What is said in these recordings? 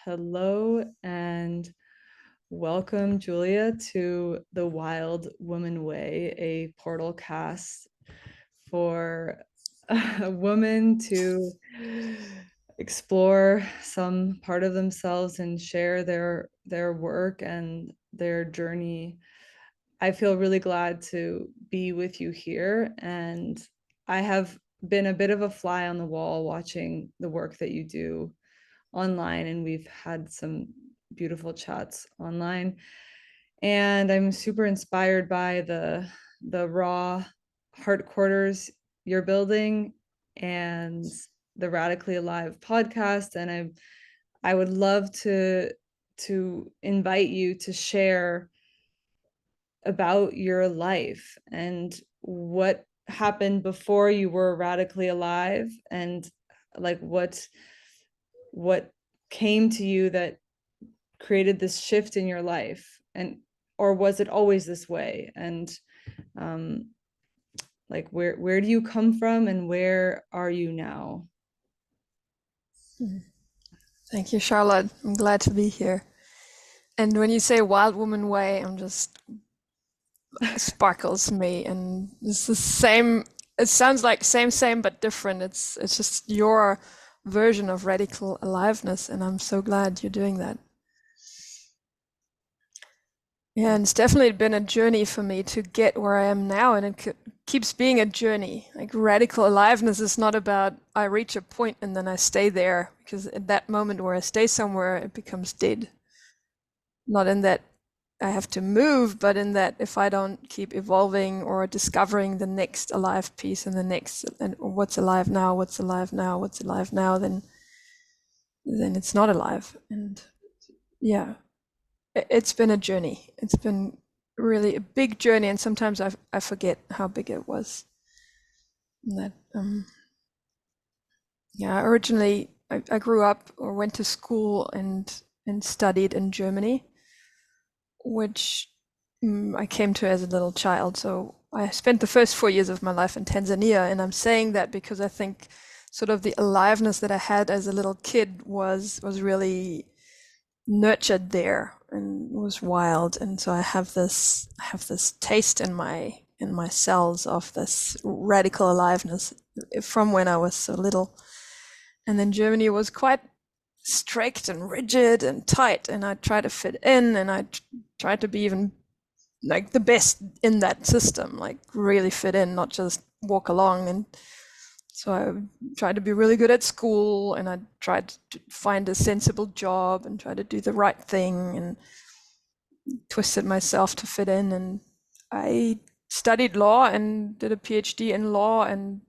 Hello and welcome, Julia, to the Wild Woman Way, a portal cast for a woman to explore some part of themselves and share their work and their journey. I feel really glad to be with you here, and I have been a bit of a fly on the wall watching the work that you do online, and we've had some beautiful chats online, and I'm super inspired by the raw heart quarters you're building and the Radically Alive podcast. And I would love to invite you to share about your life and what happened before you were radically alive, and like what came to you that created this shift in your life, and or was it always this way? And um like where do you come from and where are you now? Thank you, Charlotte. I'm glad to be here. And when you say Wild Woman Way, I'm just sparkles me, and it's the same. It sounds like same, but different. It's just your version of radical aliveness, and I'm so glad you're doing that. Yeah, and it's definitely been a journey for me to get where I am now, and it keeps being a journey. Like radical aliveness is not about I reach a point and then I stay there, because at that moment where I stay somewhere, it becomes dead. Not in that I have to move, but in that if I don't keep evolving or discovering the next alive piece and the next, and what's alive now, what's alive now, what's alive now, then it's not alive. And yeah, it's been a journey. It's been really a big journey, and sometimes I forget how big it was. And that yeah, originally I grew up or went to school and studied in Germany, which I came to as a little child. So I spent the first 4 years of my life in Tanzania, and I'm saying that because I think sort of the aliveness that I had as a little kid was really nurtured there and was wild. And so I have this taste in my cells of this radical aliveness from when I was so little. And then Germany was quite strict and rigid and tight, and I tried to fit in, and I tried to be even like the best in that system, like really fit in, not just walk along. And so I tried to be really good at school, and I tried to find a sensible job and try to do the right thing, and twisted myself to fit in. And I studied law and did a PhD in law and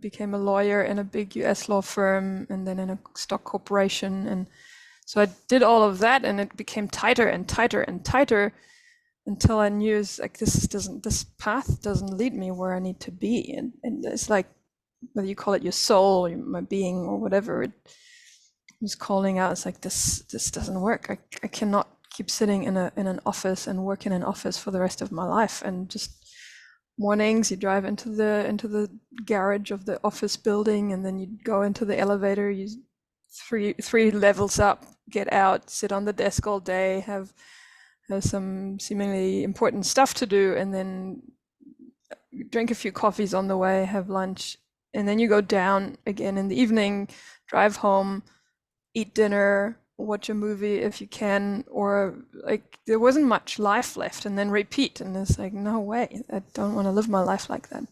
became a lawyer in a big US law firm and then in a stock corporation. And so I did all of that, and it became tighter and tighter and tighter until I knew it's like this path doesn't lead me where I need to be. And it's like, whether you call it your soul or my being or whatever, it was calling out. It's like this doesn't work. I cannot keep sitting in an office and work in an office for the rest of my life. And just mornings you drive into the garage of the office building, and then you go into the elevator, you three levels up, get out, sit on the desk all day, have some seemingly important stuff to do, and then drink a few coffees on the way, have lunch, and then you go down again in the evening, drive home, eat dinner, watch a movie if you can, or like there wasn't much life left, and then repeat. And it's like, no way, I don't want to live my life like that.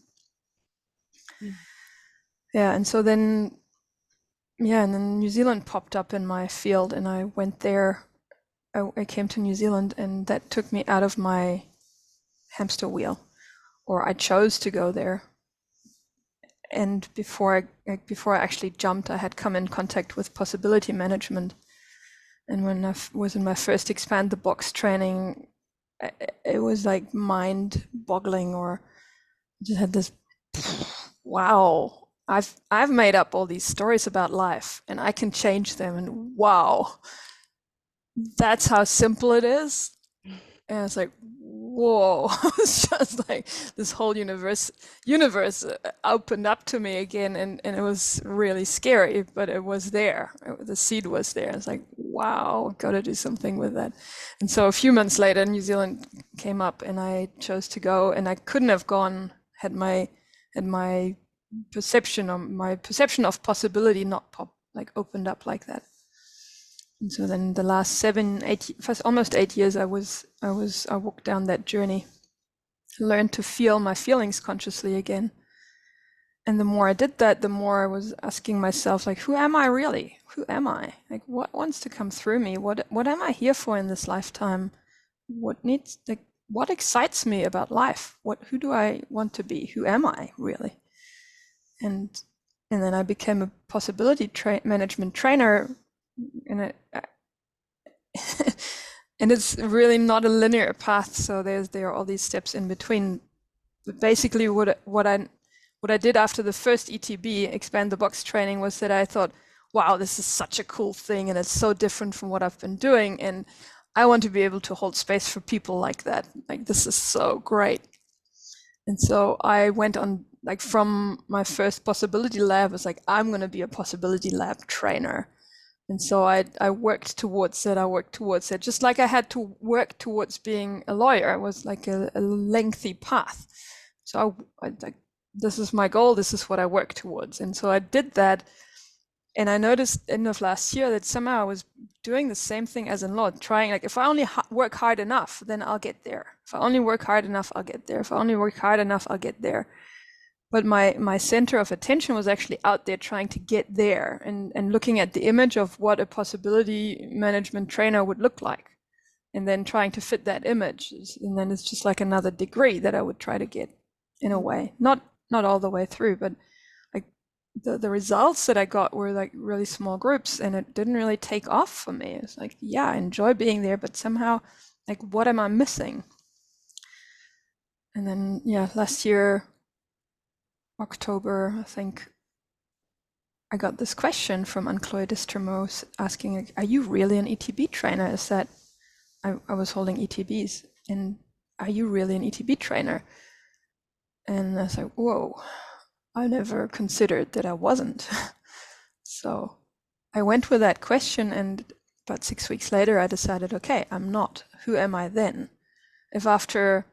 Yeah, and so then, yeah, and then New Zealand popped up in my field, and I went there. I came to New Zealand, and that took me out of my hamster wheel, or I chose to go there. And before I actually jumped, I had come in contact with possibility management. And when I was in my first expand the box training, it was like mind boggling, or just had this, wow, I've made up all these stories about life and I can change them, and wow, that's how simple it is. And it's like, whoa, it's just like this whole universe opened up to me again, and it was really scary, but it was there. The seed was there. It's like, wow, I've got to do something with that. And so a few months later, New Zealand came up, and I chose to go. And I couldn't have gone had my perception of possibility not opened up like that. And so then the last almost 8 years, I walked down that journey, learned to feel my feelings consciously again. And the more I did that, the more I was asking myself, like, who am I really? Who am I? Like, what wants to come through me? What am I here for in this lifetime? What excites me about life? Who do I want to be? Who am I really? And then I became a possibility management trainer, and and it's really not a linear path. So there are all these steps in between. But basically, what I did after the first ETB, expand the box training, was that I thought, wow, this is such a cool thing, and it's so different from what I've been doing, and I want to be able to hold space for people like that. Like, this is so great. And so I went on, like, from my first possibility lab, I was like, I'm going to be a possibility lab trainer. And so I worked towards it. Just like I had to work towards being a lawyer. It was like a lengthy path. So I like, this is my goal. This is what I work towards. And so I did that. And I noticed end of last year that somehow I was doing the same thing as in law, trying, like, if I only work hard enough, then I'll get there. If I only work hard enough, I'll get there. If I only work hard enough, I'll get there. But my center of attention was actually out there trying to get there, and looking at the image of what a possibility management trainer would look like, and then trying to fit that image. And then it's just like another degree that I would try to get, in a way, not all the way through, but like the results that I got were like really small groups, and it didn't really take off for me. It's like, yeah, I enjoy being there, but somehow, like, what am I missing? And then, yeah, last year, October, I think, I got this question from Anne-Chloé Distremo asking, are you really an ETB trainer? Is that, I was holding ETBs, and are you really an ETB trainer? And I was like, whoa, I never considered that I wasn't. So I went with that question, and about 6 weeks later, I decided, okay, I'm not. Who am I then? If after,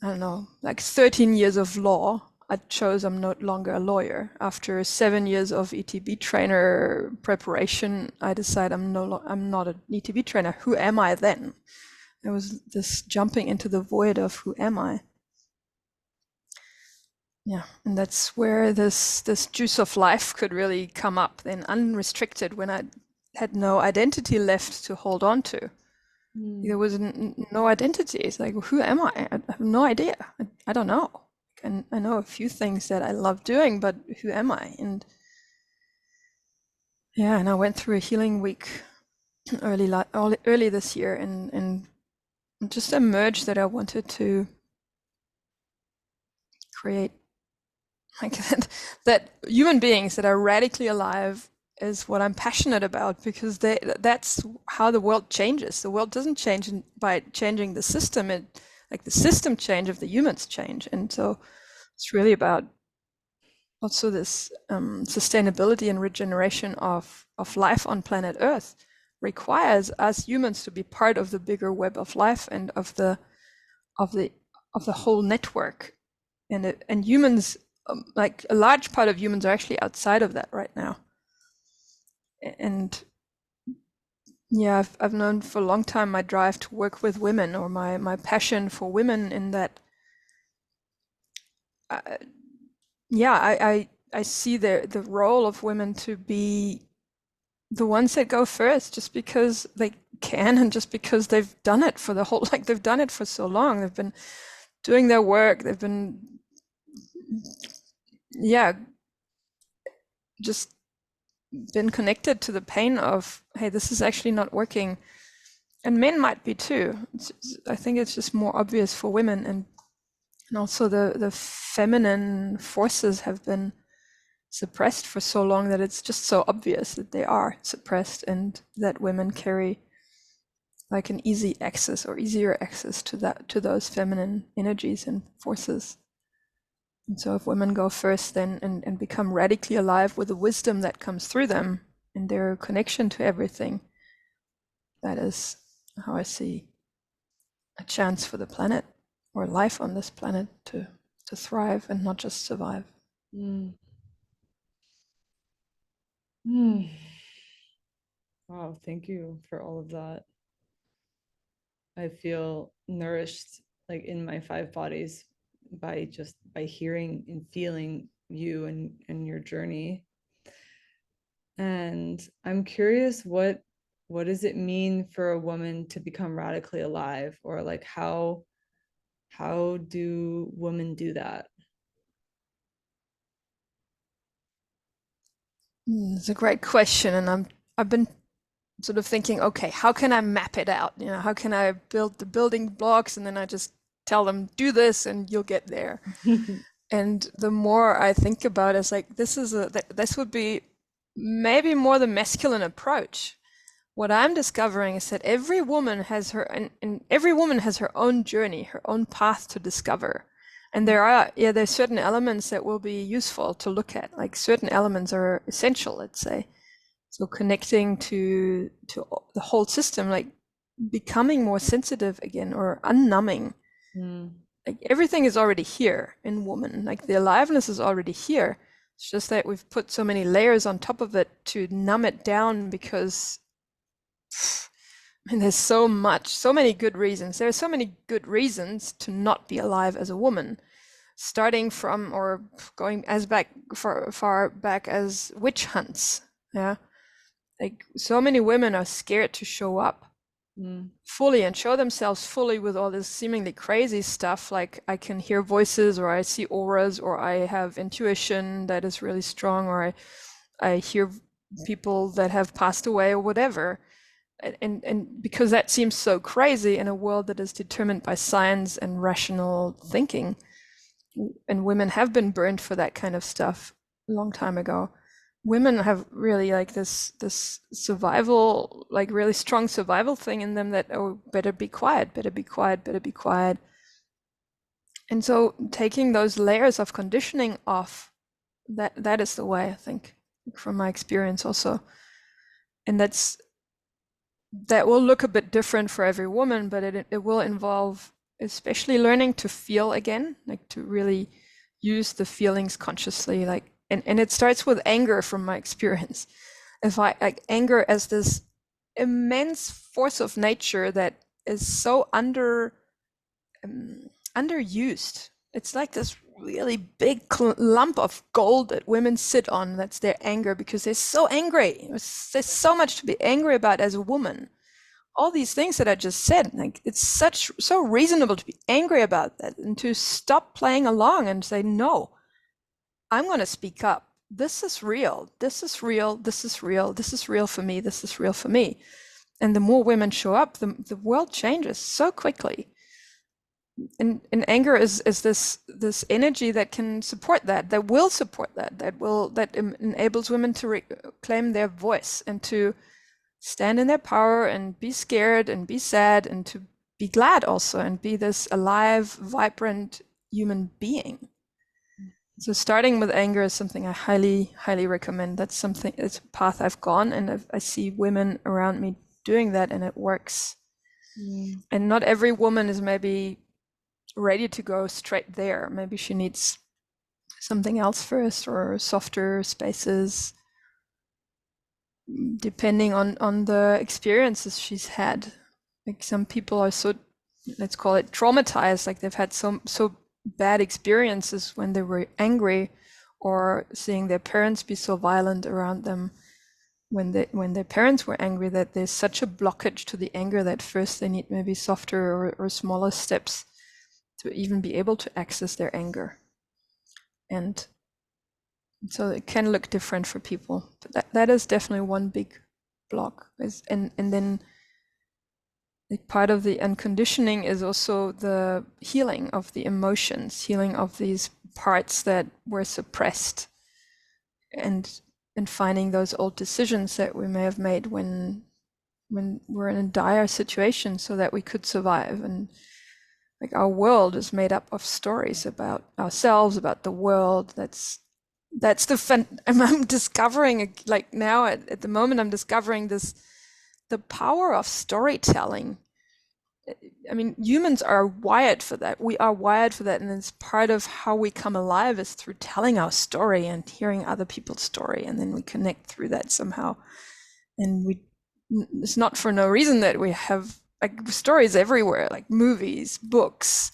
I don't know, like 13 years of law, I chose I'm no longer a lawyer. After 7 years of ETB trainer preparation, I decide I'm not an ETB trainer. Who am I then? It was this jumping into the void of who am I? Yeah, and that's where this juice of life could really come up, then unrestricted, when I had no identity left to hold on to. There was no identity. It's like, who am I? I have no idea. I don't know. And I know a few things that I love doing, but who am I? And yeah, and I went through a healing week early this year, and just emerged that I wanted to create, like, that human beings that are radically alive is what I'm passionate about, because that's how the world changes. The world doesn't change by changing the system. Like, the system change if the humans change. And so it's really about also this sustainability and regeneration of life on planet Earth requires us humans to be part of the bigger web of life and of the whole network. And humans, like, a large part of humans are actually outside of that right now. And yeah, I've known for a long time my drive to work with women, or my passion for women, in that, I see the role of women to be the ones that go first, just because they can, and just because they've done it for the whole, like, they've done it for so long. They've been doing their work. They've been, yeah, just been connected to the pain of, hey, this is actually not working. And men might be too. I think it's just more obvious for women, and also the feminine forces have been suppressed for so long that it's just so obvious that they are suppressed, and that women carry like an easy access, or easier access to those feminine energies and forces. And so if women go first, then and become radically alive with the wisdom that comes through them and their connection to everything, that is how I see a chance for the planet or life on this planet to thrive and not just survive. Mm. Mm. Wow, thank you for all of that. I feel nourished like in my five bodies by hearing and feeling you and your journey. And I'm curious what does it mean for a woman to become radically alive, or like how do women do that? It's a great question, and I've been sort of thinking, okay, how can I map it out? You know, how can I build the building blocks, and then I just tell them do this, and you'll get there. And the more I think about it, it's like this would be maybe more the masculine approach. What I'm discovering is that every woman has and every woman has her own journey, her own path to discover. And there's certain elements that will be useful to look at. Like certain elements are essential, let's say. So connecting to the whole system, like becoming more sensitive again or unnumbing. Mm, Like everything is already here in woman. Like the aliveness is already here. It's just that we've put so many layers on top of it to numb it down because there's so much, so many good reasons. There are so many good reasons to not be alive as a woman, starting from or going as far back as witch hunts. Yeah, like so many women are scared to show up mm, fully and show themselves fully with all this seemingly crazy stuff. Like I can hear voices, or I see auras, or I have intuition that is really strong, or I hear people that have passed away or whatever. And because that seems so crazy in a world that is determined by science and rational thinking, and women have been burned for that kind of stuff a long time ago. Women have really like this survival, like really strong survival thing in them that, oh, better be quiet, better be quiet, better be quiet. And so taking those layers of conditioning off, that is the way, I think, from my experience also. And that will look a bit different for every woman, but it will involve especially learning to feel again, like to really use the feelings consciously. Like, and it starts with anger from my experience. If I like anger as this immense force of nature that is so underused. It's like this really big lump of gold that women sit on. That's their anger because they're so angry. There's so much to be angry about as a woman. All these things that I just said, like it's so reasonable to be angry about that and to stop playing along and say, no, I'm going to speak up. This is real. This is real. This is real. This is real for me. This is real for me. And the more women show up, the world changes so quickly. And anger is this energy that can support that will support that enables women to reclaim their voice and to stand in their power and be scared and be sad and to be glad also and be this alive, vibrant human being. So starting with anger is something I highly recommend. It's a path I've gone, and I see women around me doing that, and it works. mm, And not every woman is maybe ready to go straight there. Maybe she needs something else first, or softer spaces, depending on the experiences she's had. Like some people are so, let's call it traumatized, like they've had so bad experiences when they were angry, or seeing their parents be so violent around them when their parents were angry, that there's such a blockage to the anger that first they need maybe softer or smaller steps to even be able to access their anger. And so it can look different for people, but that is definitely one big block. And then like part of the unconditioning is also the healing of the emotions, healing of these parts that were suppressed, and finding those old decisions that we may have made when we're in a dire situation so that we could survive. And like our world is made up of stories about ourselves, about the world. That's the fun. I'm discovering, like now at the moment I'm discovering this the power of storytelling. I mean, humans are wired for that. We are wired for that, and it's part of how we come alive is through telling our story and hearing other people's story, and then we connect through that somehow. And it's not for no reason that we have like stories everywhere, like movies, books,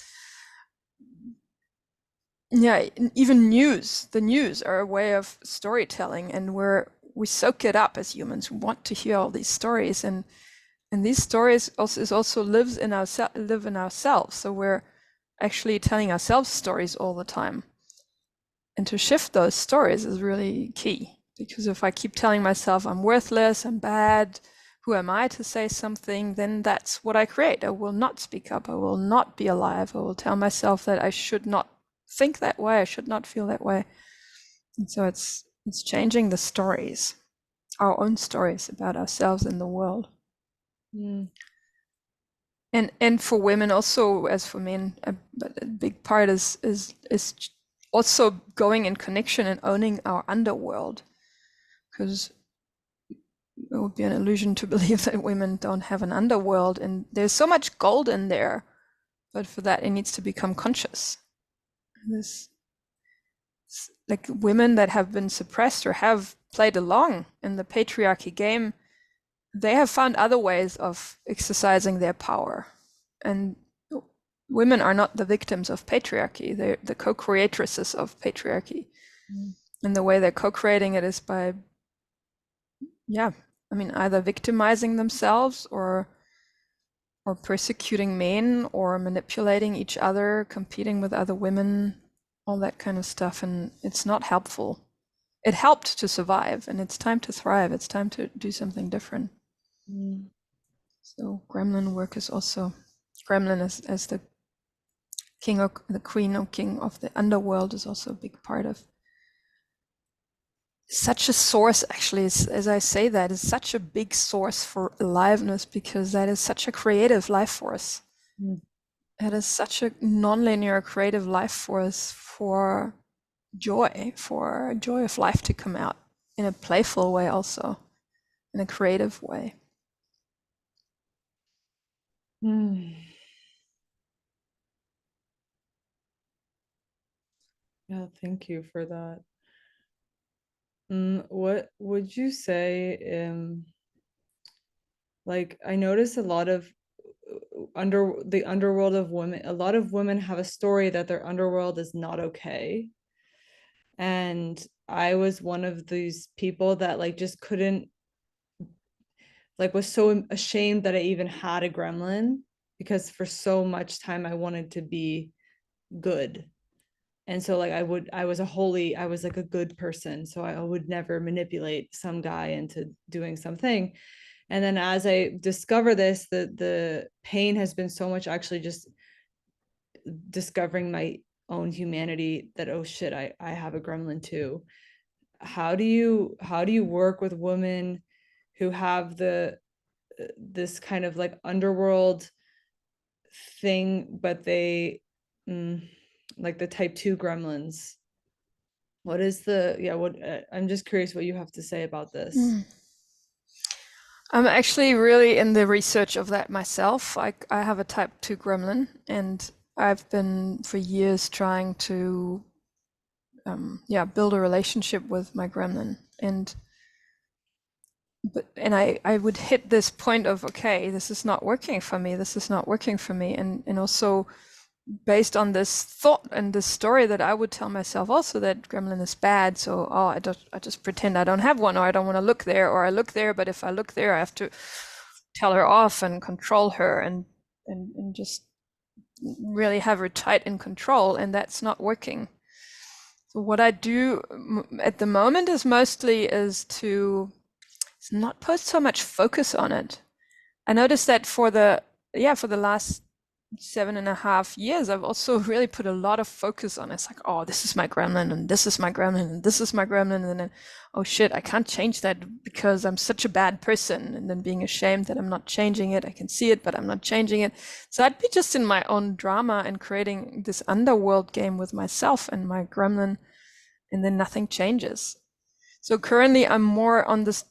yeah, even news. The news are a way of storytelling, and we soak it up as humans. We want to hear all these stories, and these stories also live in ourselves. So we're actually telling ourselves stories all the time. And to shift those stories is really key, because if I keep telling myself I'm worthless, I'm bad, who am I to say something, then that's what I create. I will not speak up. I will not be alive. I will tell myself that I should not think that way. I should not feel that way. And so it's changing the stories, our own stories about ourselves and the world. Mm. And for women also, as for men, but a big part is also going in connection and owning our underworld, because it would be an illusion to believe that women don't have an underworld, and there's so much gold in there, but for that it needs to become conscious. This, like women that have been suppressed or have played along in the patriarchy game, they have found other ways of exercising their power. And women are not the victims of patriarchy, they're the co-creatresses of patriarchy. Mm. And the way they're co-creating it is by, yeah, I mean, either victimizing themselves or persecuting men or manipulating each other, competing with other women, all that kind of stuff. And it's not helpful. It helped to survive, and it's time to thrive. It's time to do something different. Mm. So gremlin work is also, gremlin as the king or the queen or king of the underworld is also a big part of. Such a source, actually, as I say that, is such a big source for aliveness, because that is such a creative life force. Mm. It is such a nonlinear creative life force for joy of life to come out in a playful way, also in a creative way. Mm. Yeah, thank you for that. What would you say, like I notice a lot of under the underworld of women, a lot of women have a story that their underworld is not okay. And I was one of these people that like just couldn't, like was so ashamed that I even had a gremlin, because for so much time I wanted to be good. And so like I was like a good person, so I would never manipulate some guy into doing something. And then as I discover this, the pain has been so much, actually just discovering my own humanity, that oh shit, I have a gremlin too. How do you work with women who have the this kind of like underworld thing, but they mm, like the type 2 gremlins? What is the, yeah, what, I'm just curious what you have to say about this. Mm. I'm actually really in the research of that myself. I have a type 2 gremlin, and I've been for years trying to build a relationship with my gremlin. And I would hit this point of, okay, this is not working for me. This is not working for me. And also based on this thought and this story that I would tell myself also, that gremlin is bad. So, oh, I just pretend I don't have one, or I don't want to look there, or I look there, but if I look there, I have to tell her off and control her and just really have her tight in control. And that's not working. So what I do at the moment is to not put so much focus on it. I noticed that for the last 7.5 years, I've also really put a lot of focus on it. It's like, oh, this is my gremlin, and this is my gremlin, and this is my gremlin, and then, oh shit, I can't change that because I'm such a bad person, and then being ashamed that I'm not changing it. I can see it, but I'm not changing it. So I'd be just in my own drama and creating this underworld game with myself and my gremlin, and then nothing changes. So currently, I'm more on this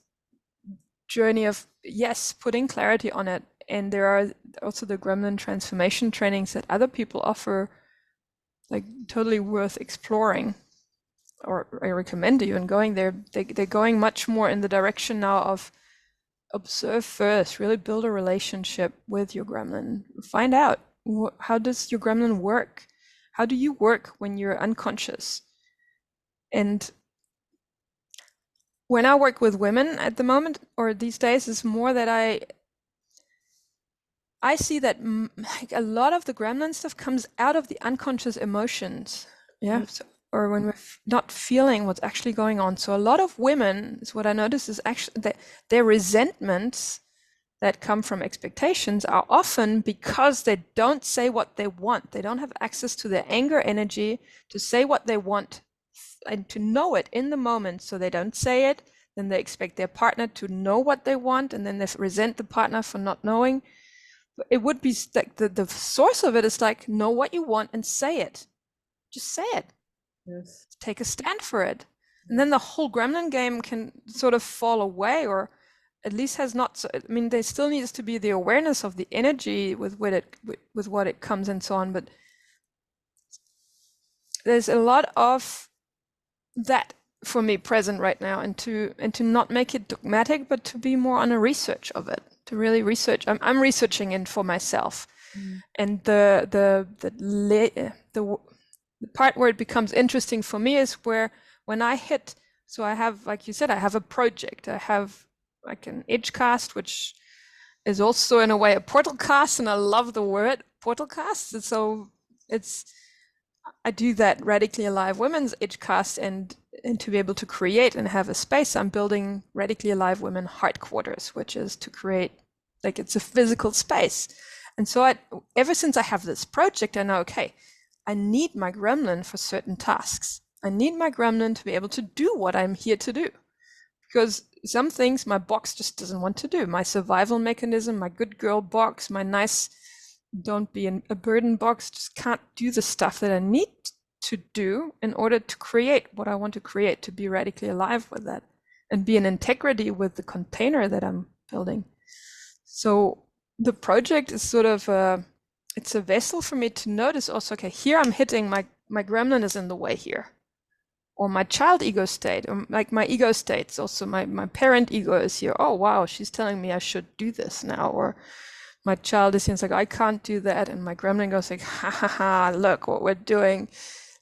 journey of, yes, putting clarity on it. And there are also the gremlin transformation trainings that other people offer, like totally worth exploring. Or I recommend even going there. They're going much more in the direction now of observe first, really build a relationship with your gremlin. Find out, how does your gremlin work? How do you work when you're unconscious? And when I work with women at the moment or these days, is more that I see that like a lot of the gremlin stuff comes out of the unconscious emotions. Yeah. So, or when we're not feeling what's actually going on. So a lot of women, is what I notice, is actually that their resentments that come from expectations are often because they don't say what they want. They don't have access to their anger energy to say what they want and to know it in the moment. So they don't say it. Then they expect their partner to know what they want, and then they resent the partner for not knowing. It would be like the source of it is like, know what you want and say it. Just say it. Yes. Take a stand for it. And then the whole gremlin game can sort of fall away, or at least has not. So, I mean, there still needs to be the awareness of the energy with what it comes and so on. But there's a lot of that for me present right now, and to not make it dogmatic, but to be more on a research of it. To really research. I'm researching it for myself, and the part where it becomes interesting for me is where when I hit. So I have, like you said, I have a project. I have like an edge cast, which is also in a way a portal cast, and I love the word portal cast. So it's I do that radically alive women's edge cast, and to be able to create and have a space, I'm building radically alive women heart quarters, which is to create, like, it's a physical space. And so ever since I have this project, I know, okay, I need my gremlin for certain tasks. I need my gremlin to be able to do what I'm here to do. Because some things my box just doesn't want to do. My survival mechanism, my good girl box, my nice don't be a burden box, just can't do the stuff that I need to do in order to create what I want to create, to be radically alive with that and be in integrity with the container that I'm building. So the project is sort of it's a vessel for me to notice also, okay, here I'm hitting my gremlin is in the way here. Or my child ego state, or like my ego states, also my parent ego is here. Oh wow, she's telling me I should do this now. Or my child is here, it's like, I can't do that. And my gremlin goes like, ha ha ha, look what we're doing.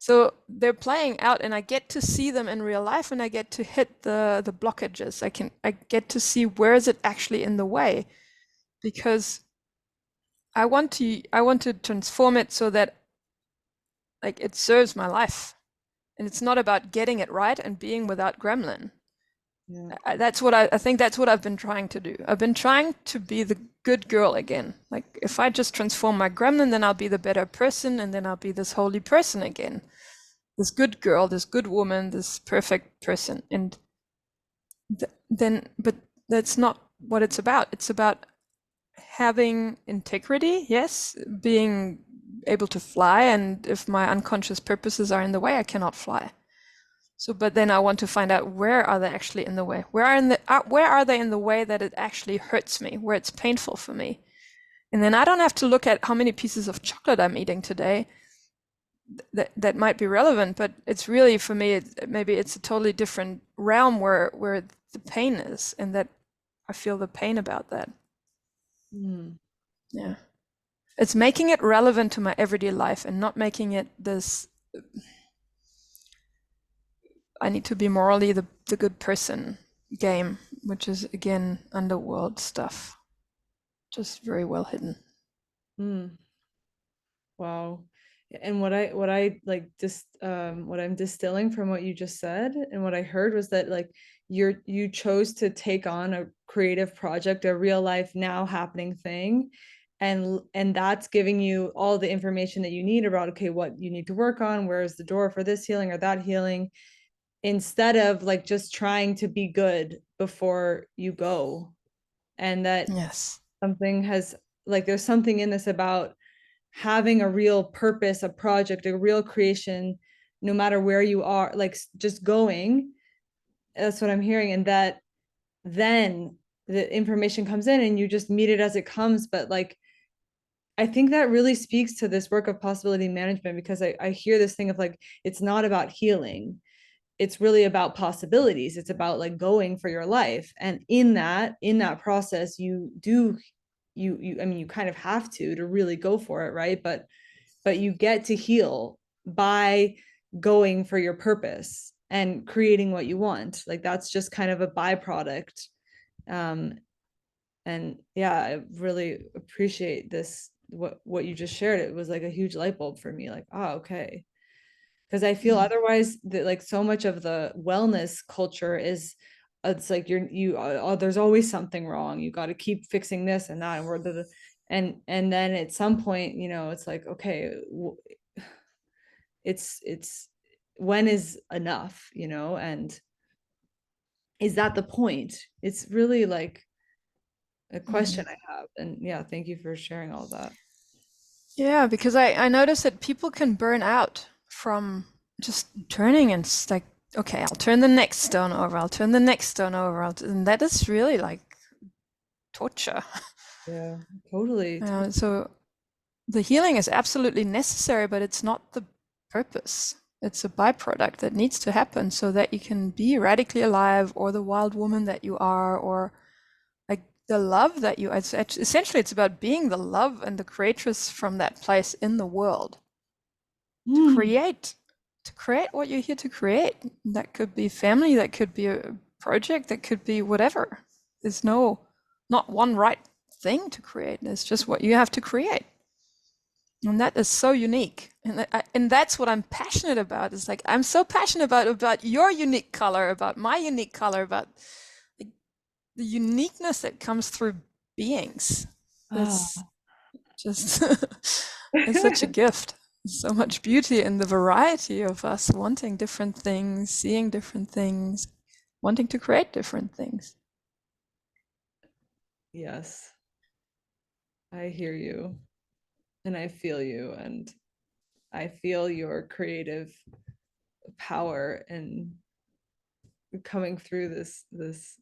So they're playing out, and I get to see them in real life, and I get to hit the blockages. I get to see where is it actually in the way, because I want to transform it so that, like, it serves my life. And it's not about getting it right and being without gremlin. Yeah. That's what I think that's what I've been trying to do. I've been trying to be the good girl again. Like, if I just transform my gremlin, then I'll be the better person, and then I'll be this holy person again. This good girl, this good woman, this perfect person. And but that's not what it's about. It's about having integrity, yes, being able to fly, and if my unconscious purposes are in the way, I cannot fly. So, but then I want to find out, where are they actually in the way? Where are they in the way that it actually hurts me, where it's painful for me? And then I don't have to look at how many pieces of chocolate I'm eating today. That might be relevant, but it's really, for me, maybe it's a totally different realm where the pain is, and that I feel the pain about that. Mm. Yeah. It's making it relevant to my everyday life, and not making it this, I need to be morally the good person game, which is again underworld stuff, just very well hidden. Mm. Wow. And what I like just what I'm distilling from what you just said and what I heard was that, like, you chose to take on a creative project, a real life now happening thing, and that's giving you all the information that you need about, okay, what you need to work on, where is the door for this healing or that healing, instead of like just trying to be good before you go. And that Yes. something has, like, there's something in this about having a real purpose, a project, a real creation, no matter where you are, like just going. That's what I'm hearing. And that then the information comes in and you just meet it as it comes. But like, I think that really speaks to this work of possibility management, because I hear this thing of like, it's not about healing. It's really about possibilities. It's about like going for your life. And in that process, I mean, you kind of have to really go for it, right? But you get to heal by going for your purpose and creating what you want. Like that's just kind of a byproduct. Um, and yeah, I really appreciate this, what you just shared. It was like a huge light bulb for me, like, oh, okay. Because I feel Mhm. otherwise that like so much of the wellness culture is, it's like oh, there's always something wrong, you got to keep fixing this and that, and and then at some point, it's like, okay, it's when is enough, and is that the point? It's really like a question Mhm. I have. And yeah, thank you for sharing all that. Yeah, because I noticed that people can burn out from just turning and it's like, okay, I'll turn the next stone over, I'll turn the next stone over, and that is really like torture. Yeah, totally. So the healing is absolutely necessary, but it's not the purpose. It's a byproduct that needs to happen so that you can be radically alive or the wild woman that you are, or like the love that you, essentially it's about being the love and the creatress from that place in the world to Mm. create, to create what you're here to create. That could be family, that could be a project, that could be whatever. There's not one right thing to create. It's just what you have to create. And that is so unique. And that's what I'm passionate about. It's like I'm so passionate about your unique color, about my unique color, about like, the uniqueness that comes through beings. That's Ah. just it's such a gift. So much beauty in the variety of us wanting different things, seeing different things, wanting to create different things. Yes, I hear you and I feel you, and I feel your creative power and coming through this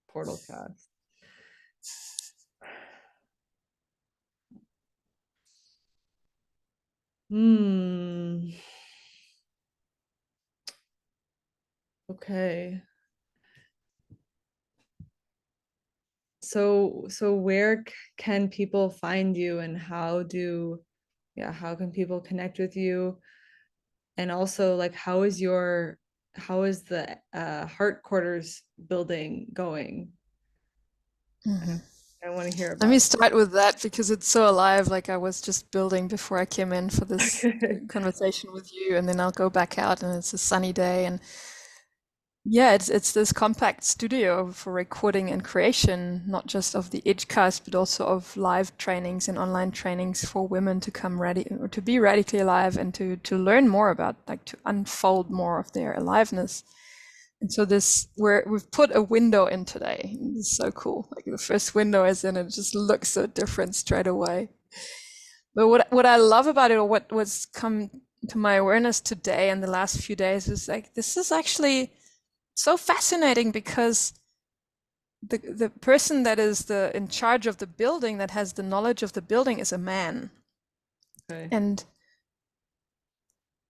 portal cast. Hmm. Okay. So where can people find you, and how can people connect with you? And also, like, how is the heart quarters building going? Mhm. I want to hear Let me about start with that because it's so alive. Like I was just building before I came in for this it. conversation with you, and then I'll go back out, and it's a sunny day, and yeah, it's this compact studio for recording and creation, not just of the Edgecast, but also of live trainings and online trainings for women to come ready or to be radically alive and to learn more about, like to unfold more of their aliveness. And so we've put a window in today. It's so cool. Like the first window is in, and it just looks so different straight away. But what I love about it, or what was come to my awareness today and the last few days, is like this is actually so fascinating because the person that is the in charge of the building, that has the knowledge of the building, is a man, Okay. and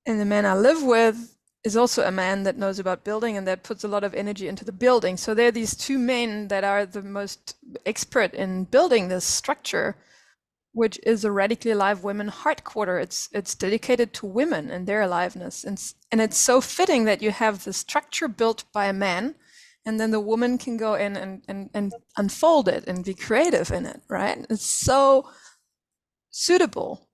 the man I live with is also a man that knows about building and that puts a lot of energy into the building. So there are these two men that are the most expert in building this structure, which is a radically alive women heart quarter. It's dedicated to women and their aliveness, and it's so fitting that you have the structure built by a man, and then the woman can go in and unfold it and be creative in it, right? It's so suitable.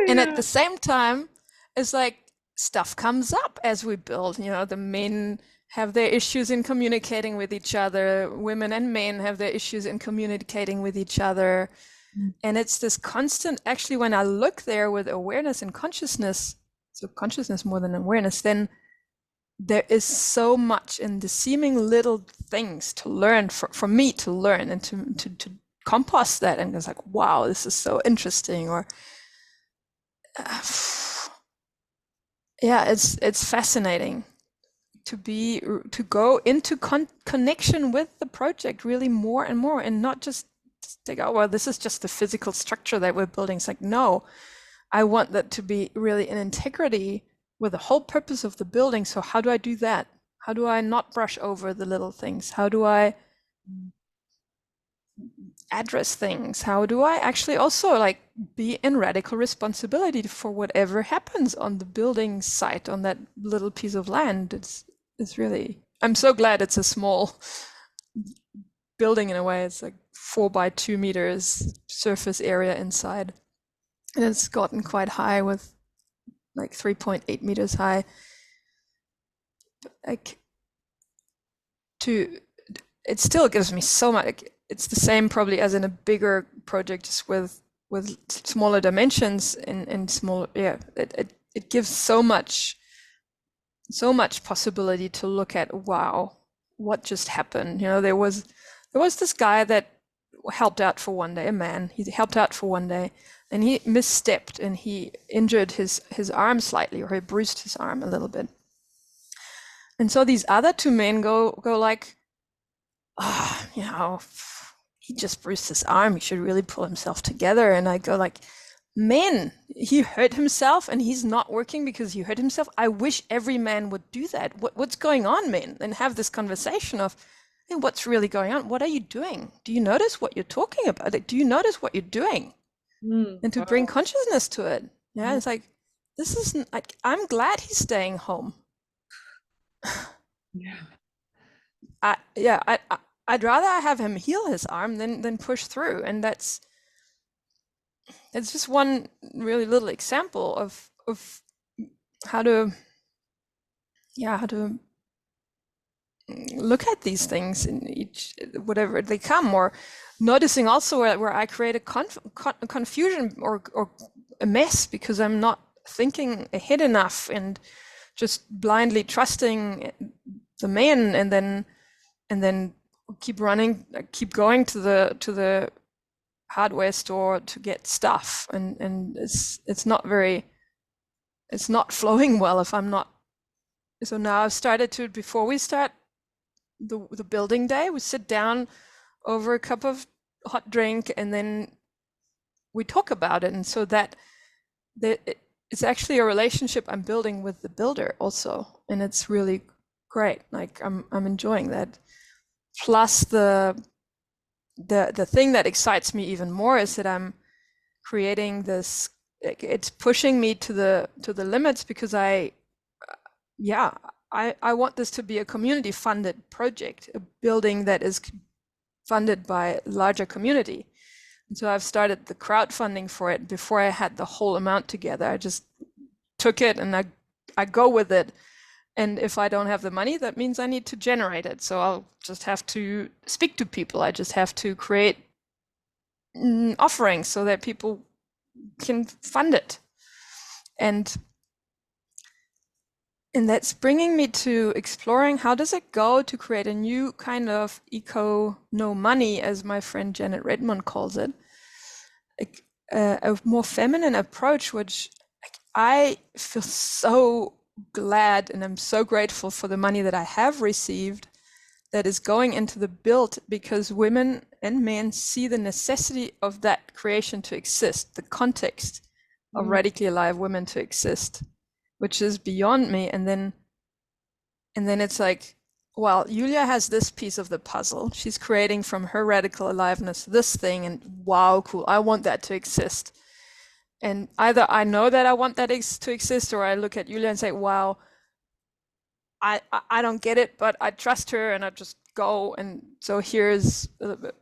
And at Yeah. the same time, it's like stuff comes up as we build. The men have their issues in communicating with each other, women and men have their issues in communicating with each other. And it's this constant, actually, when I look there with awareness and consciousness, so consciousness more than awareness, then there is so much in the seeming little things to learn for me to learn and to compost that. And it's like, wow, this is so interesting. Or, yeah, it's fascinating. to go into connection with the project really more and more, and not just think, oh well, this is just the physical structure that we're building. It's like, no, I want that to be really in integrity with the whole purpose of the building. So how do I do that? How do I not brush over the little things? How do I address things? How do I actually also like be in radical responsibility for whatever happens on the building site on that little piece of land? It's really, I'm so glad it's a small building in a way. It's like 4 by 2 meters surface area inside. And it's gotten quite high with like 3.8 meters high. Like to, it still gives me so much. Like, it's the same probably as in a bigger project, just with smaller dimensions and small. Yeah, it gives so much possibility to look at. Wow, what just happened? You know, there was this guy that helped out for one day, a man. He helped out for one day, and he misstepped and he injured his arm slightly, or he bruised his arm a little bit. And so these other two men go like, oh, you know, he just bruised his arm. He should really pull himself together. And I go like, man, he hurt himself and he's not working because he hurt himself. I wish every man would do that. What's going on, man? And have this conversation of, hey, what's really going on? What are you doing? Do you notice what you're talking about? Like, do you notice what you're doing? And to bring Wow. consciousness to it. Yeah, it's like, this isn't like, I'm glad he's staying home. Yeah. I'd rather have him heal his arm than push through. And that's just one really little example of how to look at these things in each whatever they come, or noticing also where I create a confusion or a mess because I'm not thinking ahead enough and just blindly trusting the man, and then keep going to the hardware store to get stuff, and it's not flowing well if I'm not. So now I've started to, before we start the building day, we sit down over a cup of hot drink and then we talk about it, and so that it's actually a relationship I'm building with the builder also, and it's really great. Like I'm enjoying that. Plus the thing that excites me even more is that I'm creating this. It's pushing me to the limits, because I want this to be a community funded project, a building that is funded by a larger community. And so I've started the crowdfunding for it before I had the whole amount together. I just took it and I go with it. And if I don't have the money, that means I need to generate it. So I'll just have to speak to people. I just have to create offerings so that people can fund it. And that's bringing me to exploring, how does it go to create a new kind of eco no money, as my friend Janet Redmond calls it, a more feminine approach, which I feel so glad and I'm so grateful for the money that I have received that is going into the build, because women and men see the necessity of that creation to exist, the context of radically alive women to exist, which is beyond me. And then it's like, well, Julia has this piece of the puzzle. She's creating from her radical aliveness this thing, and wow, cool. I want that to exist. And either I know that I want that to exist, or I look at Julia and say, wow, I don't get it, but I trust her and I just go. And so here's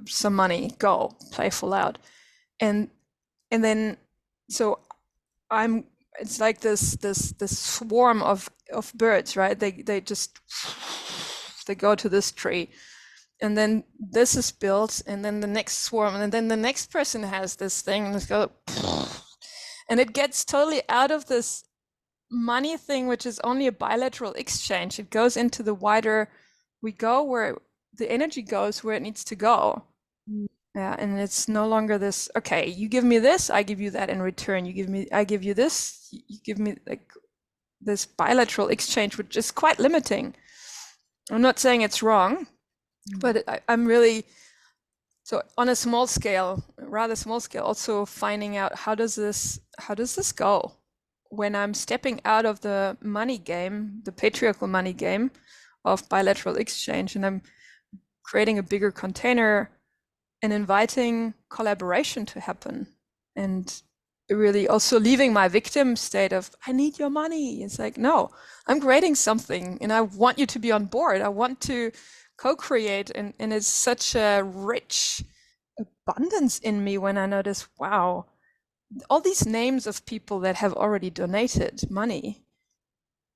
some money, go, play full out. And then, so it's like this swarm of birds, right? They just, they go to this tree, and then this is built, and then the next swarm, and then the next person has this thing, and it's go, and it gets totally out of this money thing, which is only a bilateral exchange. It goes into the wider, we go where the energy goes where it needs to go. Yeah, and it's no longer this, okay, you give me this, I give you that in return. I give you this, you give me, like, this bilateral exchange, which is quite limiting. I'm not saying it's wrong, but I'm really, so on a small scale, rather small scale, also finding out how does this go when I'm stepping out of the money game, the patriarchal money game of bilateral exchange, and I'm creating a bigger container and inviting collaboration to happen, and really also leaving my victim state of I need your money. It's like, no, I'm creating something and I want you to be on board. I want to co-create, and it's such a rich abundance in me when I notice, wow, all these names of people that have already donated money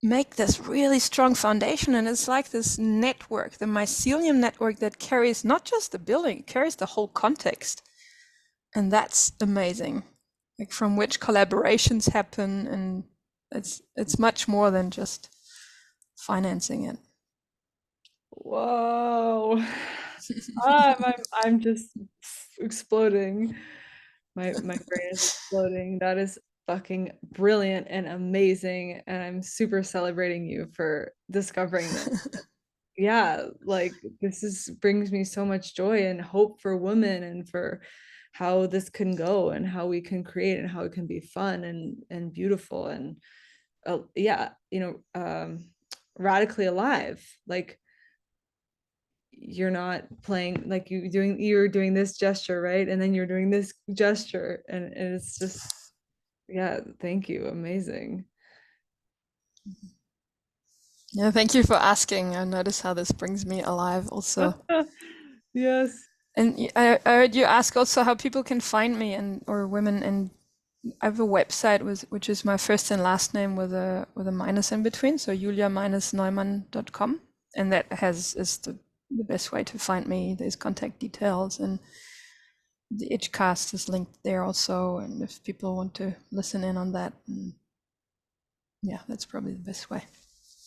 make this really strong foundation. And it's like this network, the mycelium network, that carries not just the building, it carries the whole context. And that's amazing. Like, from which collaborations happen, and it's much more than just financing it. Whoa. I'm just exploding. My brain is exploding. That is fucking brilliant and amazing, and I'm super celebrating you for discovering this. Yeah, like this is brings me so much joy and hope for women and for how this can go and how we can create and how it can be fun and beautiful and yeah, radically alive. Like you're not playing like you're doing this gesture, right? And then you're doing this gesture and it's just yeah, thank you. Amazing. Yeah, thank you for asking. I notice how this brings me alive also. Yes. And I heard you ask also how people can find me, and or women, and I have a website which is my first and last name with a minus in between, so julia-neumann.com, and that is the best way to find me. There's contact details, and the Itchcast is linked there also, and if people want to listen in on that, yeah, that's probably the best way.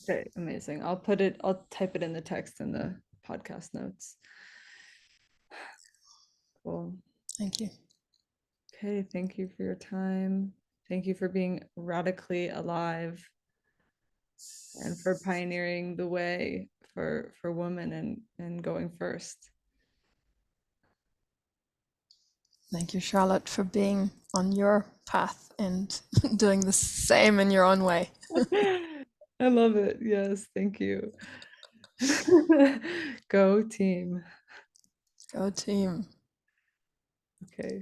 Okay, amazing. I'll type it in the text in the podcast notes. Cool. Thank you. Okay, thank you for your time. Thank you for being radically alive and for pioneering the way for women and going first. Thank you, Charlotte, for being on your path and doing the same in your own way. I love it. Yes, thank you. Go team. Go team. Okay.